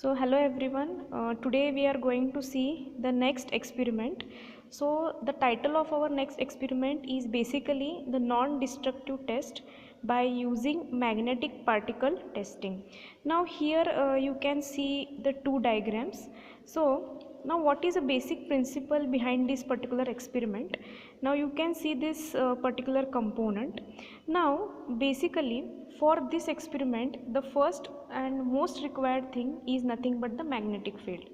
So hello everyone, today we are going to see the next experiment. So the title of our next experiment is basically the non-destructive test by using magnetic particle testing. Now here you can see the two diagrams. So now what is the basic principle behind this particular experiment? Now you can see this particular component. Now basically for this experiment the first and most required thing is nothing but the magnetic field.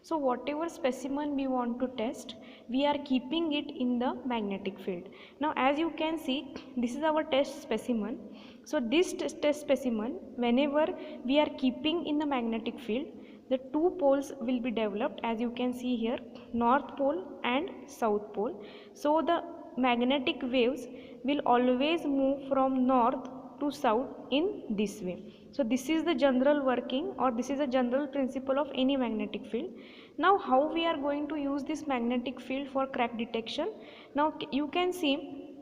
So whatever specimen we want to test, we are keeping it in the magnetic field. Now as you can see, this is our test specimen. So this test specimen, whenever we are keeping in the magnetic field, the two poles will be developed, as you can see here, north pole and south pole. So the magnetic waves will always move from north to south in this way. So this is the general working, or this is a general principle of any magnetic field. Now how we are going to use this magnetic field for crack detection? Now you can see,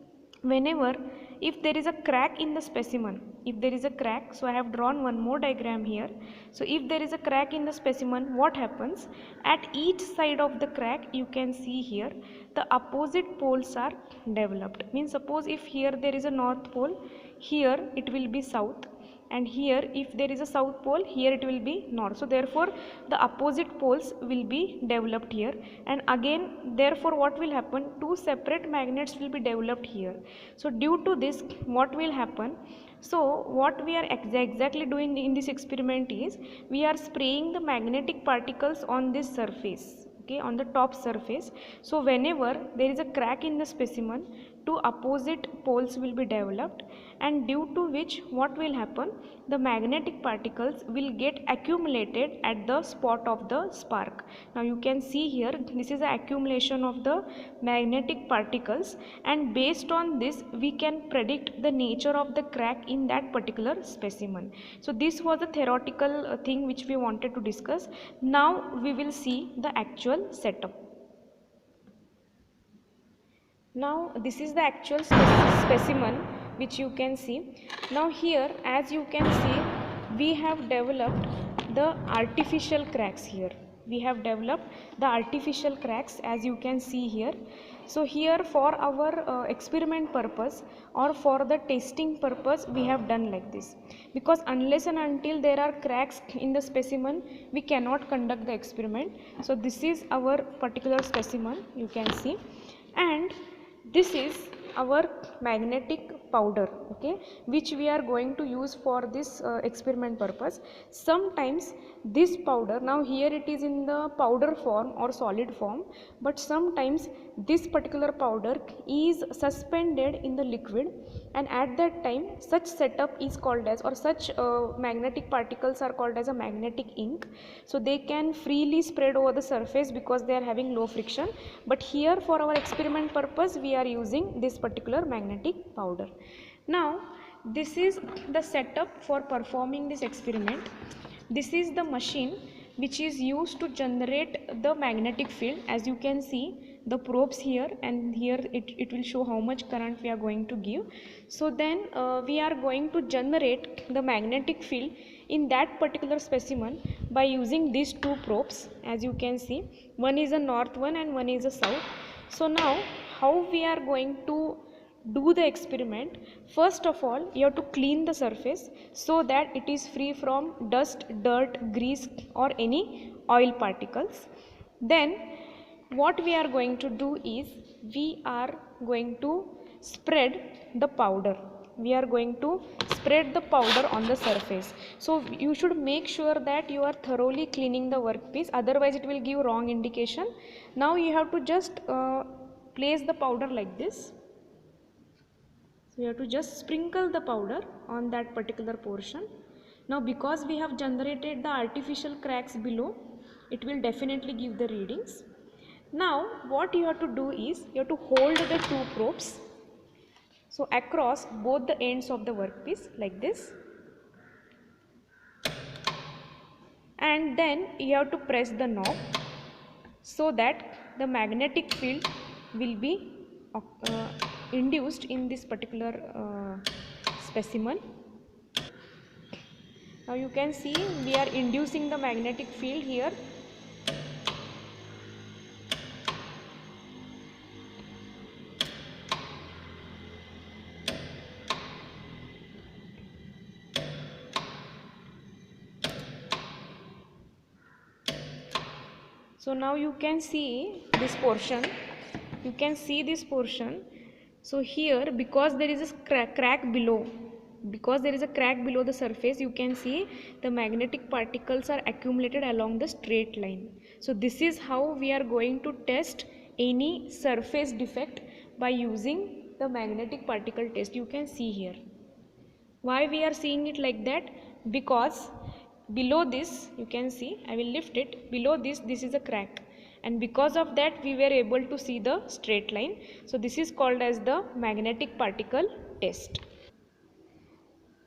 whenever if there is a crack in the specimen, if there is a crack, so I have drawn one more diagram here. So if there is a crack in the specimen, what happens? At each side of the crack, you can see here the opposite poles are developed. Means suppose if here there is a north pole, here it will be south, and here if there is a south pole, here it will be north. So therefore the opposite poles will be developed here, and again therefore what will happen, two separate magnets will be developed here. So due to this, what will happen, so what we are exactly doing in this experiment is, we are spraying the magnetic particles on this surface, okay, on the top surface. So whenever there is a crack in the specimen, two opposite poles will be developed, and due to which what will happen, the magnetic particles will get accumulated at the spot of the spark. Now you can see here, this is the accumulation of the magnetic particles, and based on this we can predict the nature of the crack in that particular specimen. So this was a theoretical thing which we wanted to discuss. Now we will see the actual setup. Now this is the actual specimen which you can see. Now here, as you can see, we have developed the artificial cracks here. We have developed the artificial cracks, as you can see here. So here for our experiment purpose or for the testing purpose, we have done like this, because unless and until there are cracks in the specimen, we cannot conduct the experiment. So this is our particular specimen, you can see, and this is our magnetic powder, okay, which we are going to use for this experiment purpose. Sometimes this powder, now here it is in the powder form or solid form, but sometimes this particular powder is suspended in the liquid, and at that time such setup is called as, or such magnetic particles are called as a magnetic ink. So they can freely spread over the surface because they are having low friction, but here for our experiment purpose we are using this particular magnetic powder. Now this is the setup for performing this experiment. This is the machine which is used to generate the magnetic field. As you can see, the probes here, and here it will show how much current we are going to give. So then we are going to generate the magnetic field in that particular specimen by using these two probes. As you can see, one is a north one and one is a south. So now how we are going to do the experiment? First of all, you have to clean the surface so that it is free from dust, dirt, grease or any oil particles. Then what we are going to do is, we are going to spread the powder. We are going to spread the powder on the surface. So you should make sure that you are thoroughly cleaning the workpiece, otherwise it will give wrong indication. Now you have to just place the powder like this. So you have to just sprinkle the powder on that particular portion. Now because we have generated the artificial cracks below, it will definitely give the readings. Now what you have to do is, you have to hold the two probes, so across both the ends of the workpiece like this, and then you have to press the knob so that the magnetic field will be induced in this particular specimen. Now you can see we are inducing the magnetic field here. So now you can see this portion. You can see this portion. So here, because there is a crack below, because there is a crack below the surface, you can see the magnetic particles are accumulated along the straight line. So this is how we are going to test any surface defect by using the magnetic particle test. You can see here. Why we are seeing it like that? Because below this, you can see, I will lift it, below this is a crack, and because of that we were able to see the straight line. So this is called as the magnetic particle test.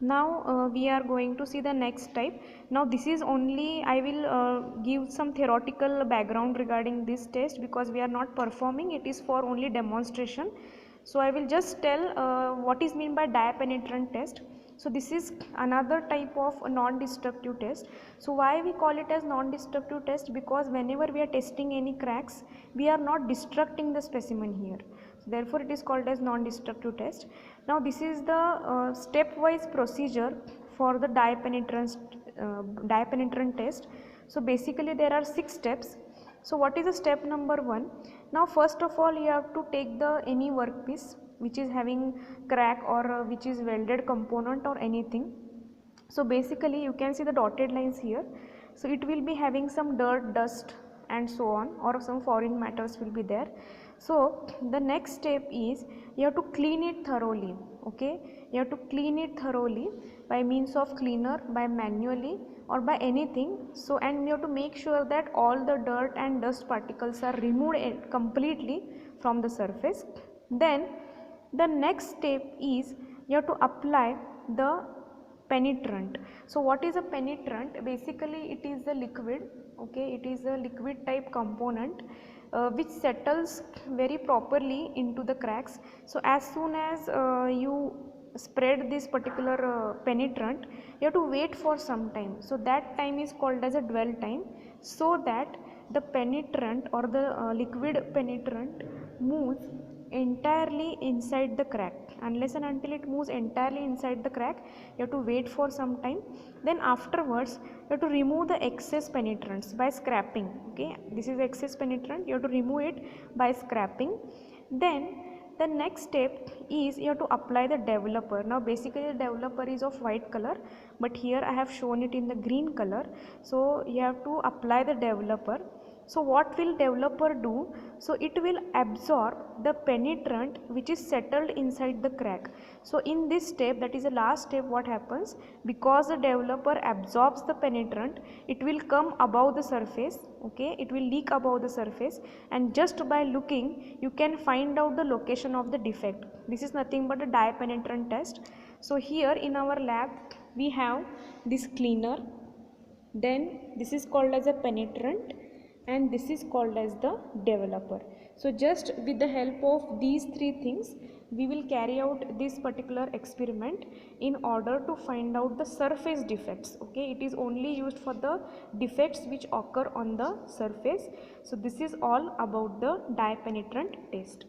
Now we are going to see the next type. Now this is only, I will give some theoretical background regarding this test, because we are not performing, it is for only demonstration. So I will just tell what is mean by dye-penetrant test. So this is another type of non-destructive test. So why we call it as non-destructive test? Because whenever we are testing any cracks, we are not destructing the specimen here. So therefore it is called as non-destructive test. Now this is the stepwise procedure for the dye-penetrant test. So basically there are 6 steps. So what is the step number 1? Now first of all you have to take the any workpiece which is having crack or which is welded component or anything. So basically you can see the dotted lines here. So it will be having some dirt, dust and so on, or some foreign matters will be there. So the next step is you have to clean it thoroughly. Okay, you have to clean it thoroughly by means of cleaner, by manually or by anything. So and you have to make sure that all the dirt and dust particles are removed completely from the surface. Then the next step is you have to apply the penetrant. So what is a penetrant? Basically it is a liquid. Okay, it is a liquid type component which settles very properly into the cracks. So as soon as you spread this particular penetrant, you have to wait for some time. So that time is called as a dwell time, so that the penetrant or the liquid penetrant moves entirely inside the crack. Unless and until it moves entirely inside the crack, you have to wait for some time. Then afterwards you have to remove the excess penetrants by scraping. Okay, this is excess penetrant, you have to remove it by scraping. Then the next step is you have to apply the developer. Now basically the developer is of white color, but here I have shown it in the green color. So you have to apply the developer. So what will developer do? So it will absorb the penetrant which is settled inside the crack. So in this step, that is the last step, what happens? Because the developer absorbs the penetrant, it will come above the surface. Okay, it will leak above the surface, and just by looking you can find out the location of the defect. This is nothing but a dye penetrant test. So here in our lab we have this cleaner, then this is called as a penetrant, and this is called as the developer. So just with the help of these 3 things we will carry out this particular experiment in order to find out the surface defects. Okay, it is only used for the defects which occur on the surface. So this is all about the dye penetrant test.